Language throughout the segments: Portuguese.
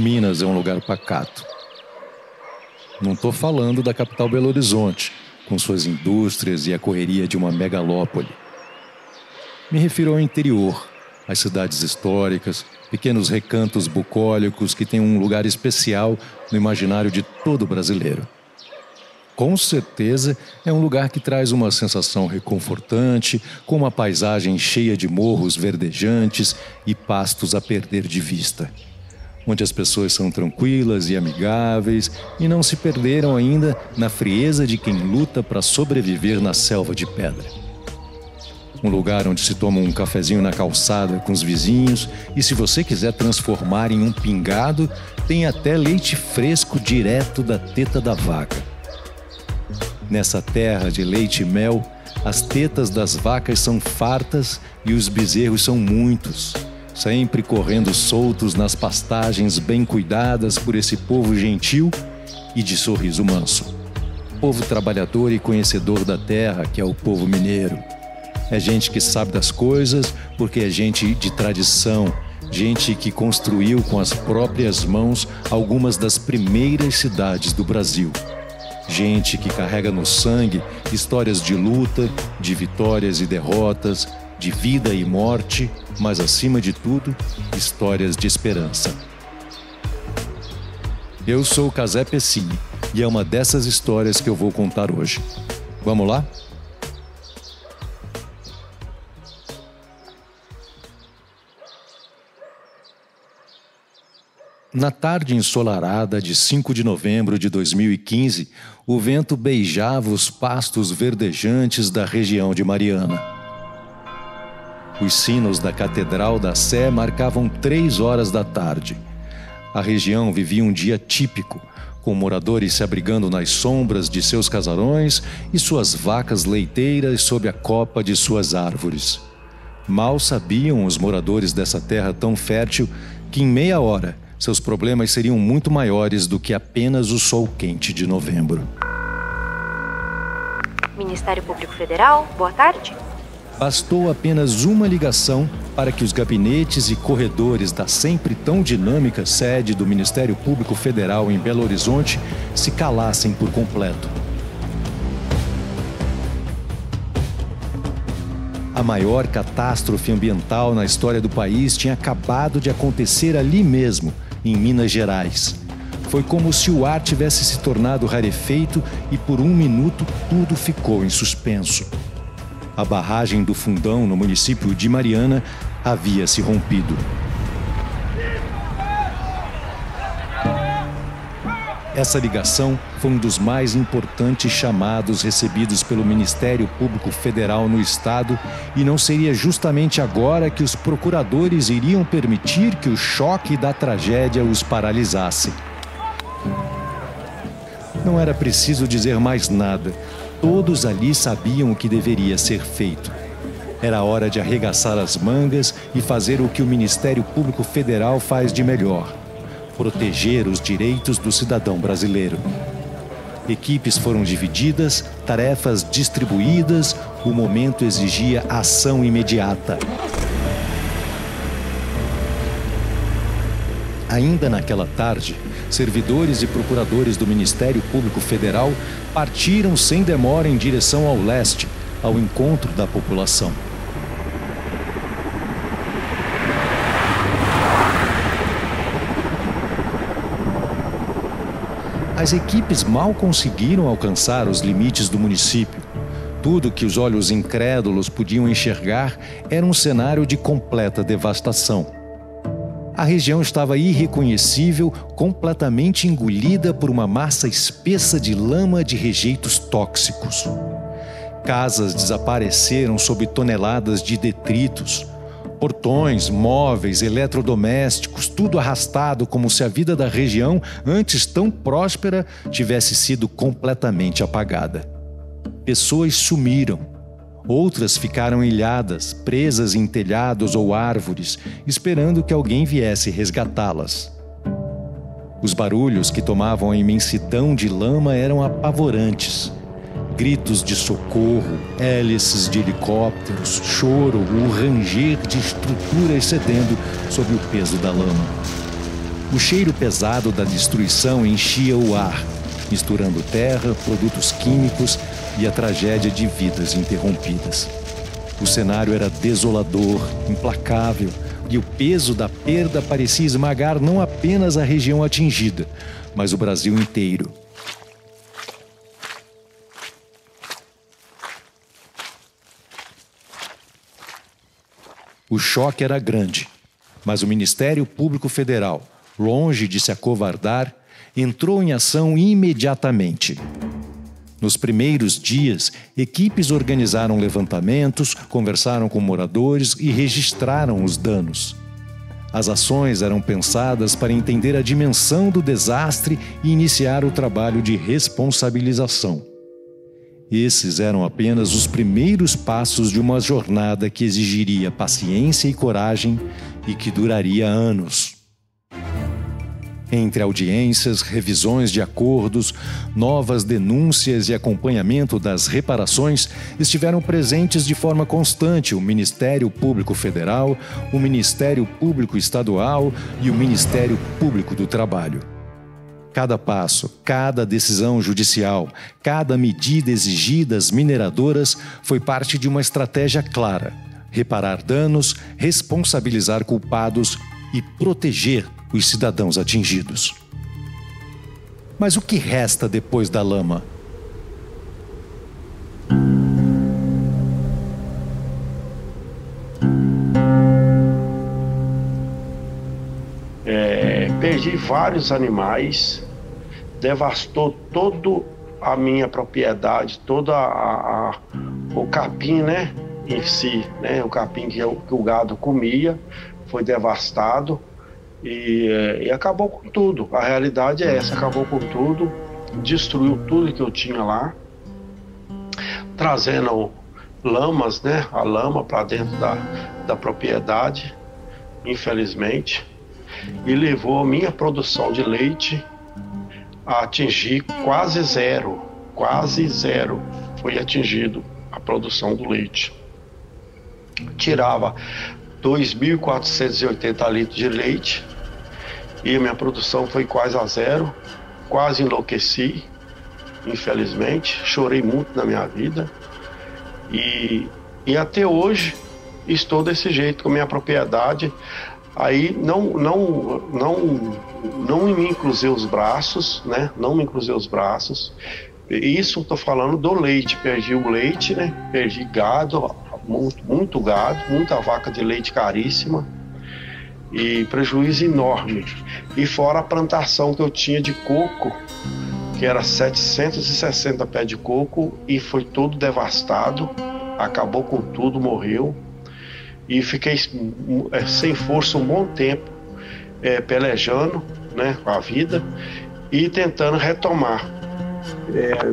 Minas é um lugar pacato. Não estou falando da capital Belo Horizonte, com suas indústrias e a correria de uma megalópole. Me refiro ao interior, às cidades históricas, pequenos recantos bucólicos que têm um lugar especial no imaginário de todo brasileiro. Com certeza é um lugar que traz uma sensação reconfortante, com uma paisagem cheia de morros verdejantes e pastos a perder de vista, onde as pessoas são tranquilas e amigáveis e não se perderam ainda na frieza de quem luta para sobreviver na selva de pedra. Um lugar onde se toma um cafezinho na calçada com os vizinhos e, se você quiser transformar em um pingado, tem até leite fresco direto da teta da vaca. Nessa terra de leite e mel, as tetas das vacas são fartas e os bezerros são muitos, sempre correndo soltos nas pastagens bem cuidadas por esse povo gentil e de sorriso manso. Povo trabalhador e conhecedor da terra, que é o povo mineiro. É gente que sabe das coisas porque é gente de tradição, gente que construiu com as próprias mãos algumas das primeiras cidades do Brasil. Gente que carrega no sangue histórias de luta, de vitórias e derrotas, de vida e morte, mas acima de tudo, histórias de esperança. Eu sou o Casé Pessini e é uma dessas histórias que eu vou contar hoje. Vamos lá? Na tarde ensolarada de 5 de novembro de 2015, o vento beijava os pastos verdejantes da região de Mariana. Os sinos da Catedral da Sé marcavam 3 horas da tarde. A região vivia um dia típico, com moradores se abrigando nas sombras de seus casarões e suas vacas leiteiras sob a copa de suas árvores. Mal sabiam os moradores dessa terra tão fértil que, em meia hora, seus problemas seriam muito maiores do que apenas o sol quente de novembro. Ministério Público Federal, boa tarde. Bastou apenas uma ligação para que os gabinetes e corredores da sempre tão dinâmica sede do Ministério Público Federal em Belo Horizonte se calassem por completo. A maior catástrofe ambiental na história do país tinha acabado de acontecer ali mesmo, em Minas Gerais. Foi como se o ar tivesse se tornado rarefeito e por um minuto tudo ficou em suspenso. A barragem do Fundão, no município de Mariana, havia se rompido. Essa ligação foi um dos mais importantes chamados recebidos pelo Ministério Público Federal no Estado e não seria justamente agora que os procuradores iriam permitir que o choque da tragédia os paralisasse. Não era preciso dizer mais nada. Todos ali sabiam o que deveria ser feito. Era hora de arregaçar as mangas e fazer o que o Ministério Público Federal faz de melhor: proteger os direitos do cidadão brasileiro. Equipes foram divididas, tarefas distribuídas, o momento exigia ação imediata. Ainda naquela tarde, servidores e procuradores do Ministério Público Federal partiram sem demora em direção ao leste, ao encontro da população. As equipes mal conseguiram alcançar os limites do município. Tudo que os olhos incrédulos podiam enxergar era um cenário de completa devastação. A região estava irreconhecível, completamente engolida por uma massa espessa de lama de rejeitos tóxicos. Casas desapareceram sob toneladas de detritos. Portões, móveis, eletrodomésticos, tudo arrastado como se a vida da região, antes tão próspera, tivesse sido completamente apagada. Pessoas sumiram. Outras ficaram ilhadas, presas em telhados ou árvores, esperando que alguém viesse resgatá-las. Os barulhos que tomavam a imensidão de lama eram apavorantes. Gritos de socorro, hélices de helicópteros, choro, o ranger de estruturas cedendo sob o peso da lama. O cheiro pesado da destruição enchia o ar, misturando terra, produtos químicos e a tragédia de vidas interrompidas. O cenário era desolador, implacável, e o peso da perda parecia esmagar não apenas a região atingida, mas o Brasil inteiro. O choque era grande, mas o Ministério Público Federal, longe de se acovardar, entrou em ação imediatamente. Nos primeiros dias, equipes organizaram levantamentos, conversaram com moradores e registraram os danos. As ações eram pensadas para entender a dimensão do desastre e iniciar o trabalho de responsabilização. Esses eram apenas os primeiros passos de uma jornada que exigiria paciência e coragem e que duraria anos. Entre audiências, revisões de acordos, novas denúncias e acompanhamento das reparações, estiveram presentes de forma constante o Ministério Público Federal, o Ministério Público Estadual e o Ministério Público do Trabalho. Cada passo, cada decisão judicial, cada medida exigida às mineradoras foi parte de uma estratégia clara: reparar danos, responsabilizar culpados e proteger os cidadãos atingidos. Mas o que resta depois da lama? Perdi vários animais, devastou toda a minha propriedade, todo o capim, né, em si, né, o capim que o gado comia, foi devastado. E acabou com tudo. A realidade é essa, acabou com tudo, destruiu tudo que eu tinha lá, trazendo lamas, né, a lama para dentro da propriedade, infelizmente, e levou a minha produção de leite a atingir quase zero, foi atingido a produção do leite. Tirava 2.480 litros de leite e a minha produção foi quase a zero, quase enlouqueci, infelizmente, chorei muito na minha vida e até hoje estou desse jeito com a minha propriedade. Aí não me cruzei os braços, né? Não me cruzei os braços. Isso estou falando do leite, perdi o leite, né? Perdi gado, muito gado, muita vaca de leite caríssima e prejuízo enorme. E fora a plantação que eu tinha de coco, que era 760 pés de coco e foi todo devastado, acabou com tudo, morreu. E fiquei sem força um bom tempo, pelejando, né, com a vida e tentando retomar.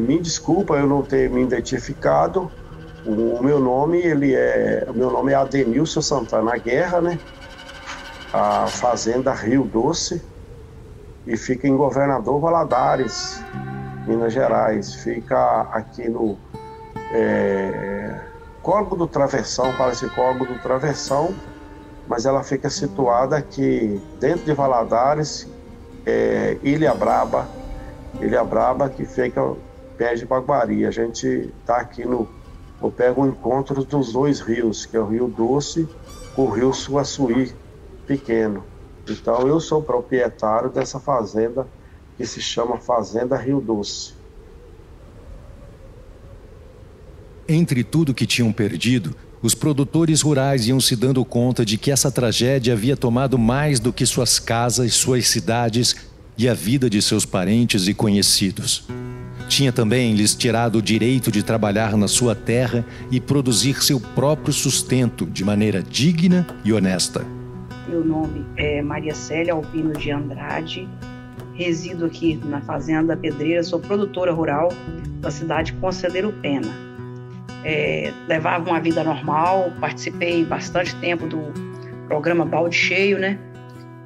Me desculpa eu não ter me identificado. O meu nome é Adenilson Santana Guerra, né? A fazenda Rio Doce e fica em Governador Valadares, Minas Gerais. Fica aqui no Córrego do Travessão, parece Córrego do Travessão, mas ela fica situada aqui dentro de Valadares, Ilha Braba, que fica perto de Baguari. A gente está aqui no pego o encontro dos dois rios, que é o Rio Doce com o Rio Suaçuí pequeno. Então eu sou proprietário dessa fazenda que se chama Fazenda Rio Doce. Entre tudo que tinham perdido, os produtores rurais iam se dando conta de que essa tragédia havia tomado mais do que suas casas, suas cidades e a vida de seus parentes e conhecidos. Tinha também lhes tirado o direito de trabalhar na sua terra e produzir seu próprio sustento de maneira digna e honesta. Meu nome é Maria Célia Albino de Andrade, resido aqui na Fazenda Pedreira, sou produtora rural da cidade de Conselheiro Pena. Levava uma vida normal, participei bastante tempo do programa Balde Cheio, né?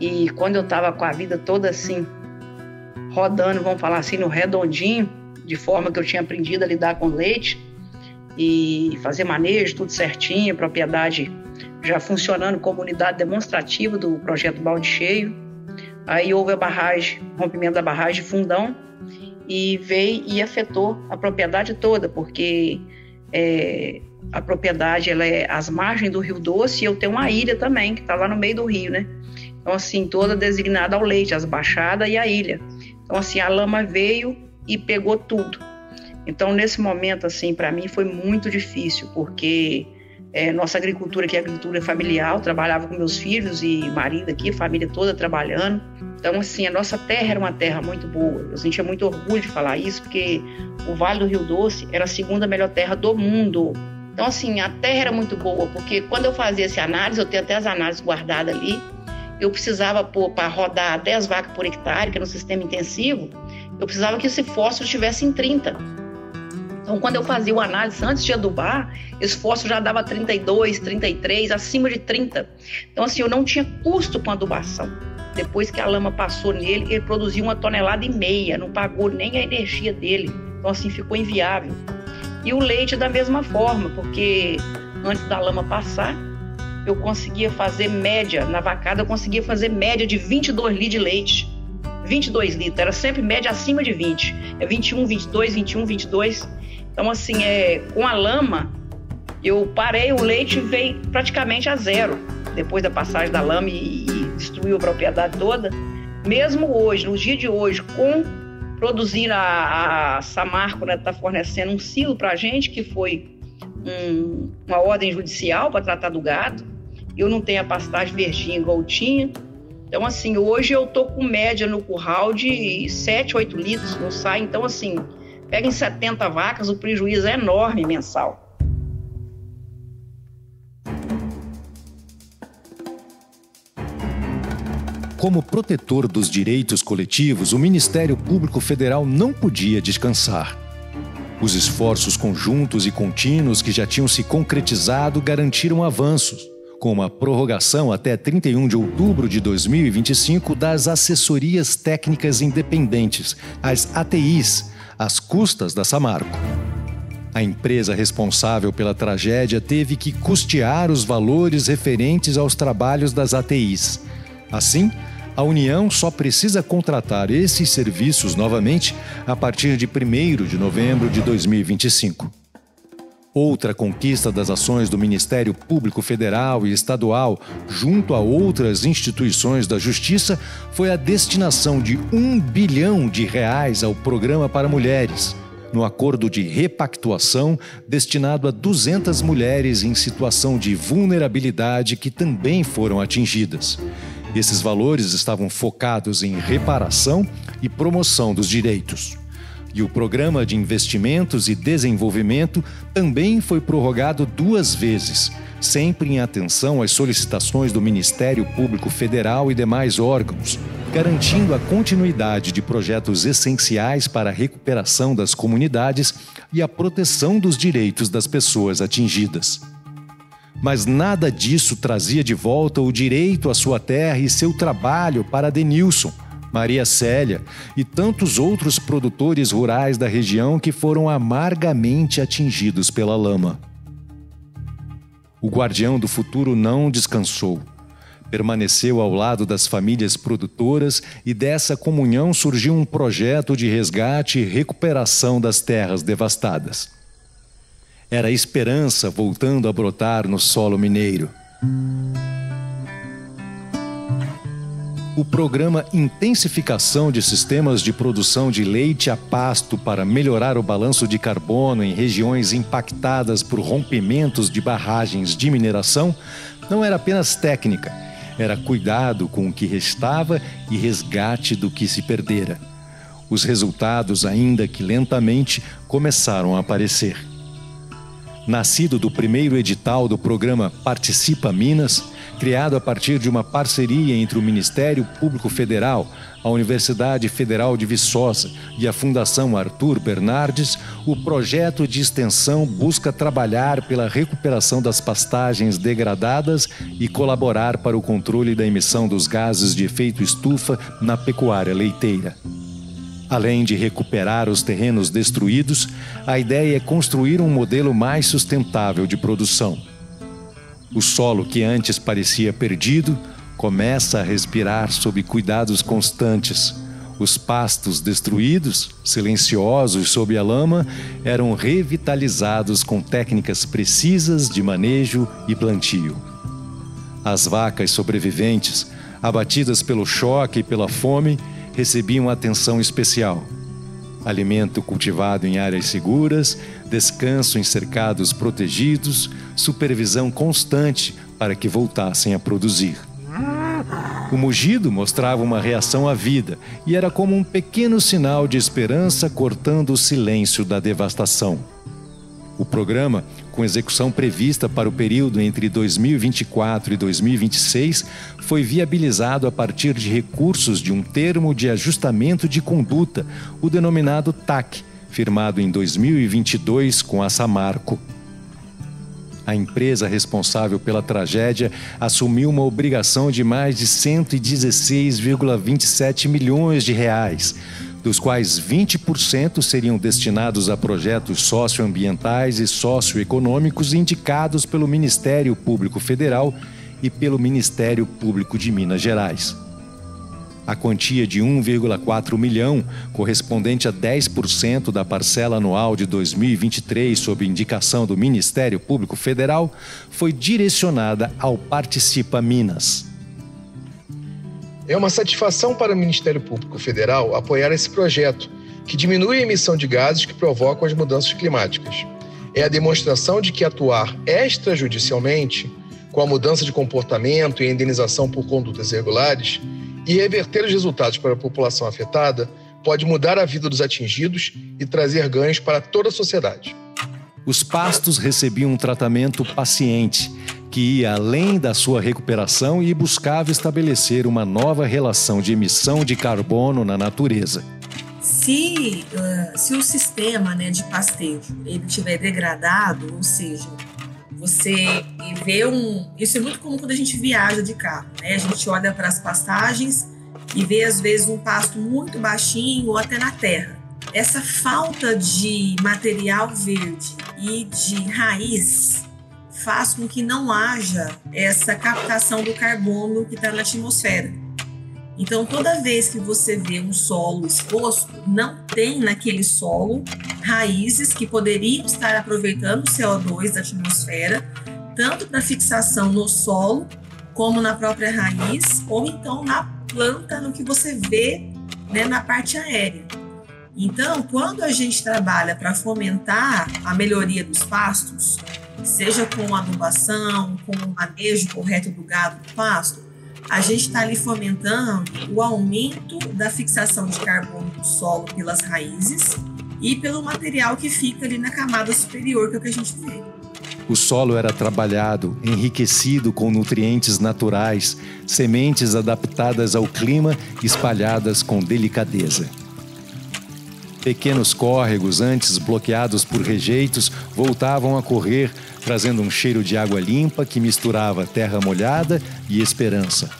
E quando eu estava com a vida toda assim, rodando, vamos falar assim, no redondinho, de forma que eu tinha aprendido a lidar com leite e fazer manejo, tudo certinho, propriedade já funcionando como unidade demonstrativa do projeto Balde Cheio. Aí houve rompimento da barragem de Fundão, e veio e afetou a propriedade toda, porque a propriedade ela é às margens do Rio Doce, e eu tenho uma ilha também, que está lá no meio do rio, né? Então, assim, toda designada ao leite, as baixadas e a ilha. Então, assim, a lama veio e pegou tudo. Então, nesse momento, assim, para mim foi muito difícil, porque nossa agricultura aqui é agricultura familiar, eu trabalhava com meus filhos e marido aqui, a família toda trabalhando. Então, assim, a nossa terra era uma terra muito boa. Eu sentia muito orgulho de falar isso, porque o Vale do Rio Doce era a segunda melhor terra do mundo. Então, assim, a terra era muito boa, porque quando eu fazia essa análise, eu tenho até as análises guardadas ali, eu precisava pôr para rodar 10 vacas por hectare, que era no sistema intensivo, eu precisava que esse fósforo estivesse em 30. Então, quando eu fazia uma análise antes de adubar, esse fósforo já dava 32, 33, acima de 30. Então, assim, eu não tinha custo com a adubação. Depois que a lama passou nele, ele produziu 1,5 toneladas, não pagou nem a energia dele. Então, assim, ficou inviável. E o leite da mesma forma, porque antes da lama passar, eu conseguia fazer média, na vacada eu conseguia fazer média de 22 litros de leite. 22 litros, era sempre média acima de 20. 21, 22, 21, 22. Então, assim, com a lama, eu parei, o leite veio praticamente a zero, depois da passagem da lama e destruiu a propriedade toda. Mesmo hoje, no dia de hoje, produzindo a Samarco, né, está fornecendo um silo para a gente, que foi uma ordem judicial para tratar do gado. Eu não tenho a pastagem verdinha igual eu tinha. Então, assim, hoje eu tô com média no curral de 7, 8 litros, não sai. Então, assim, pega em 70 vacas, o prejuízo é enorme mensal. Como protetor dos direitos coletivos, o Ministério Público Federal não podia descansar. Os esforços conjuntos e contínuos que já tinham se concretizado garantiram avanços, como a prorrogação até 31 de outubro de 2025 das assessorias técnicas independentes, as ATIs, às custas da Samarco. A empresa responsável pela tragédia teve que custear os valores referentes aos trabalhos das ATIs. Assim, a União só precisa contratar esses serviços novamente a partir de 1º de novembro de 2025. Outra conquista das ações do Ministério Público Federal e Estadual junto a outras instituições da Justiça foi a destinação de R$1 bilhão ao Programa para Mulheres, no acordo de repactuação destinado a 200 mulheres em situação de vulnerabilidade que também foram atingidas. Esses valores estavam focados em reparação e promoção dos direitos. E o Programa de Investimentos e Desenvolvimento também foi prorrogado 2 vezes, sempre em atenção às solicitações do Ministério Público Federal e demais órgãos, garantindo a continuidade de projetos essenciais para a recuperação das comunidades e a proteção dos direitos das pessoas atingidas. Mas nada disso trazia de volta o direito à sua terra e seu trabalho para Denilson, Maria Célia e tantos outros produtores rurais da região que foram amargamente atingidos pela lama. O guardião do futuro não descansou. Permaneceu ao lado das famílias produtoras e dessa comunhão surgiu um projeto de resgate e recuperação das terras devastadas. Era a esperança voltando a brotar no solo mineiro. O programa Intensificação de Sistemas de Produção de Leite a Pasto para melhorar o balanço de carbono em regiões impactadas por rompimentos de barragens de mineração não era apenas técnica, era cuidado com o que restava e resgate do que se perdera. Os resultados, ainda que lentamente, começaram a aparecer. Nascido do primeiro edital do programa Participa Minas, criado a partir de uma parceria entre o Ministério Público Federal, a Universidade Federal de Viçosa e a Fundação Arthur Bernardes, o projeto de extensão busca trabalhar pela recuperação das pastagens degradadas e colaborar para o controle da emissão dos gases de efeito estufa na pecuária leiteira. Além de recuperar os terrenos destruídos, a ideia é construir um modelo mais sustentável de produção. O solo que antes parecia perdido começa a respirar sob cuidados constantes. Os pastos destruídos, silenciosos sob a lama, eram revitalizados com técnicas precisas de manejo e plantio. As vacas sobreviventes, abatidas pelo choque e pela fome, recebiam atenção especial. Alimento cultivado em áreas seguras, descanso em cercados protegidos, supervisão constante para que voltassem a produzir. O mugido mostrava uma reação à vida e era como um pequeno sinal de esperança cortando o silêncio da devastação. O programa, com execução prevista para o período entre 2024 e 2026, foi viabilizado a partir de recursos de um termo de ajustamento de conduta, o denominado TAC, firmado em 2022 com a Samarco. A empresa responsável pela tragédia assumiu uma obrigação de mais de 116,27 milhões de reais, dos quais 20% seriam destinados a projetos socioambientais e socioeconômicos indicados pelo Ministério Público Federal e pelo Ministério Público de Minas Gerais. A quantia de 1,4 milhão, correspondente a 10% da parcela anual de 2023 sob indicação do Ministério Público Federal, foi direcionada ao Participa Minas. É uma satisfação para o Ministério Público Federal apoiar esse projeto, que diminui a emissão de gases que provocam as mudanças climáticas. É a demonstração de que atuar extrajudicialmente, com a mudança de comportamento e a indenização por condutas irregulares, e reverter os resultados para a população afetada, pode mudar a vida dos atingidos e trazer ganhos para toda a sociedade. Os pastos recebiam um tratamento paciente, que ia além da sua recuperação e buscava estabelecer uma nova relação de emissão de carbono na natureza. Se o sistema, de pastejo ele estiver degradado, ou seja, você vê isso é muito comum quando a gente viaja de carro, A gente olha para as pastagens e vê às vezes um pasto muito baixinho ou até na terra. Essa falta de material verde e de raiz faz com que não haja essa captação do carbono que está na atmosfera. Então, toda vez que você vê um solo exposto, não tem naquele solo raízes que poderiam estar aproveitando o CO2 da atmosfera, tanto para fixação no solo, como na própria raiz, ou então na planta, no que você vê, na parte aérea. Então, quando a gente trabalha para fomentar a melhoria dos pastos, seja com adubação, com o manejo correto do gado do pasto, a gente está ali fomentando o aumento da fixação de carbono do solo pelas raízes e pelo material que fica ali na camada superior, que é o que a gente vê. O solo era trabalhado, enriquecido com nutrientes naturais, sementes adaptadas ao clima, espalhadas com delicadeza. Pequenos córregos, antes bloqueados por rejeitos, voltavam a correr, trazendo um cheiro de água limpa que misturava terra molhada e esperança.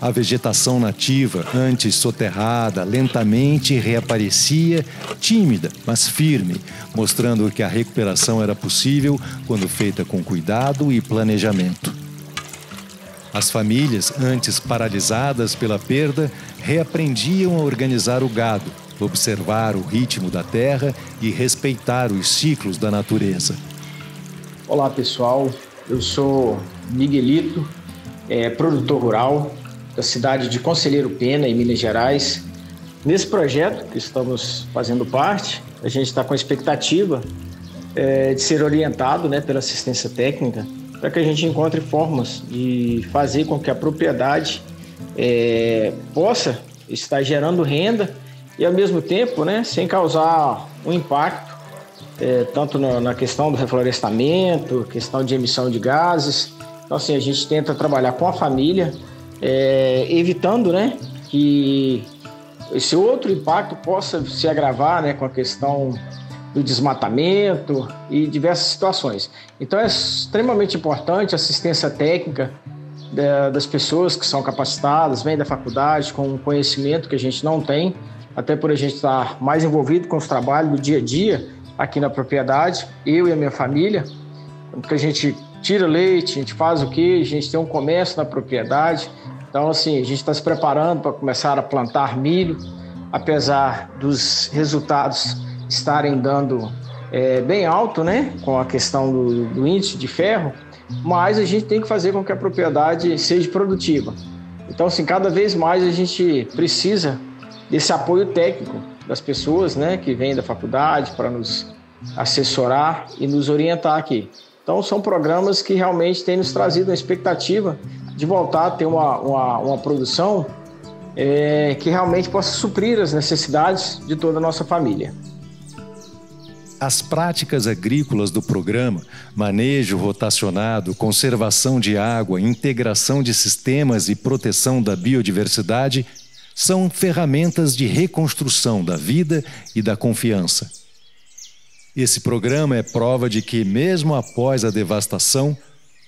A vegetação nativa, antes soterrada, lentamente reaparecia, tímida, mas firme, mostrando que a recuperação era possível quando feita com cuidado e planejamento. As famílias, antes paralisadas pela perda, reaprendiam a organizar o gado, observar o ritmo da terra e respeitar os ciclos da natureza. Olá pessoal, eu sou Miguelito, produtor rural da cidade de Conselheiro Pena, em Minas Gerais. Nesse projeto que estamos fazendo parte, a gente está com a expectativa de ser orientado pela assistência técnica para que a gente encontre formas de fazer com que a propriedade possa estar gerando renda e ao mesmo tempo, sem causar um impacto tanto na questão do reflorestamento, questão de emissão de gases. Então, assim, a gente tenta trabalhar com a família, evitando, que esse outro impacto possa se agravar, com a questão do desmatamento e diversas situações. Então, é extremamente importante a assistência técnica das pessoas que são capacitadas, vêm da faculdade, com um conhecimento que a gente não tem, até por a gente estar mais envolvido com os trabalhos do dia a dia aqui na propriedade, eu e a minha família, que a gente tira leite, a gente faz o queijo, a gente tem um comércio na propriedade. Então, assim, a gente está se preparando para começar a plantar milho, apesar dos resultados estarem dando bem alto, né, com a questão do índice de ferro, mas a gente tem que fazer com que a propriedade seja produtiva. Então, assim, cada vez mais a gente precisa desse apoio técnico das pessoas, né, que vêm da faculdade para nos assessorar e nos orientar aqui. Então, são programas que realmente têm nos trazido a expectativa de voltar a ter uma produção que realmente possa suprir as necessidades de toda a nossa família. As práticas agrícolas do programa, manejo rotacionado, conservação de água, integração de sistemas e proteção da biodiversidade, são ferramentas de reconstrução da vida e da confiança. Esse programa é prova de que, mesmo após a devastação,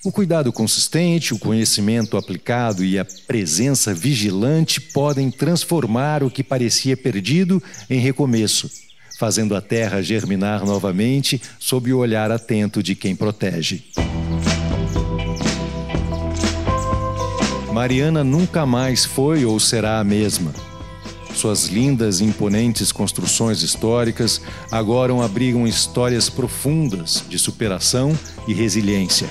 o cuidado consistente, o conhecimento aplicado e a presença vigilante podem transformar o que parecia perdido em recomeço, fazendo a terra germinar novamente sob o olhar atento de quem protege. Mariana nunca mais foi ou será a mesma. Suas lindas e imponentes construções históricas agora abrigam histórias profundas de superação e resiliência.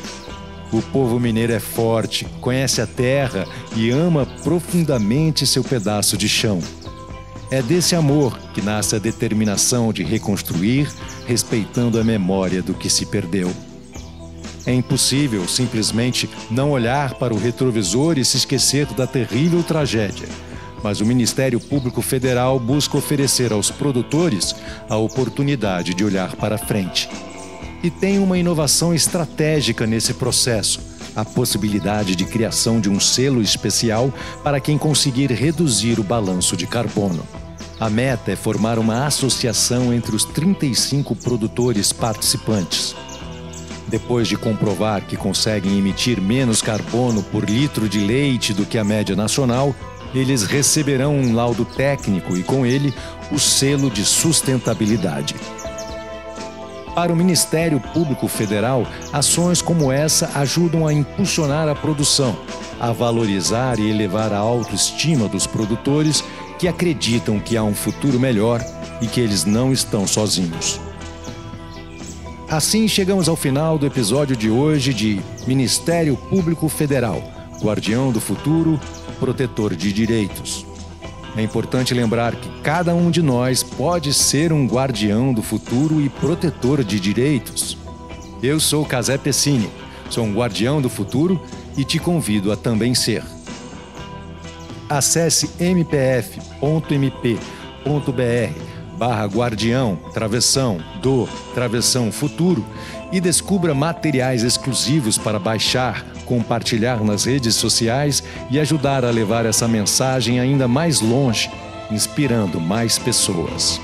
O povo mineiro é forte, conhece a terra e ama profundamente seu pedaço de chão. É desse amor que nasce a determinação de reconstruir, respeitando a memória do que se perdeu. É impossível simplesmente não olhar para o retrovisor e se esquecer da terrível tragédia. Mas o Ministério Público Federal busca oferecer aos produtores a oportunidade de olhar para frente. E tem uma inovação estratégica nesse processo, a possibilidade de criação de um selo especial para quem conseguir reduzir o balanço de carbono. A meta é formar uma associação entre os 35 produtores participantes. Depois de comprovar que conseguem emitir menos carbono por litro de leite do que a média nacional, eles receberão um laudo técnico e, com ele, o selo de sustentabilidade. Para o Ministério Público Federal, ações como essa ajudam a impulsionar a produção, a valorizar e elevar a autoestima dos produtores que acreditam que há um futuro melhor e que eles não estão sozinhos. Assim chegamos ao final do episódio de hoje de Ministério Público Federal, Guardião do Futuro, Protetor de Direitos. É importante lembrar que cada um de nós pode ser um guardião do futuro e protetor de direitos. Eu sou Casé Pessini, sou um guardião do futuro e te convido a também ser. Acesse mpf.mp.br/guardião travessão futuro e descubra materiais exclusivos para baixar, compartilhar nas redes sociais e ajudar a levar essa mensagem ainda mais longe, inspirando mais pessoas.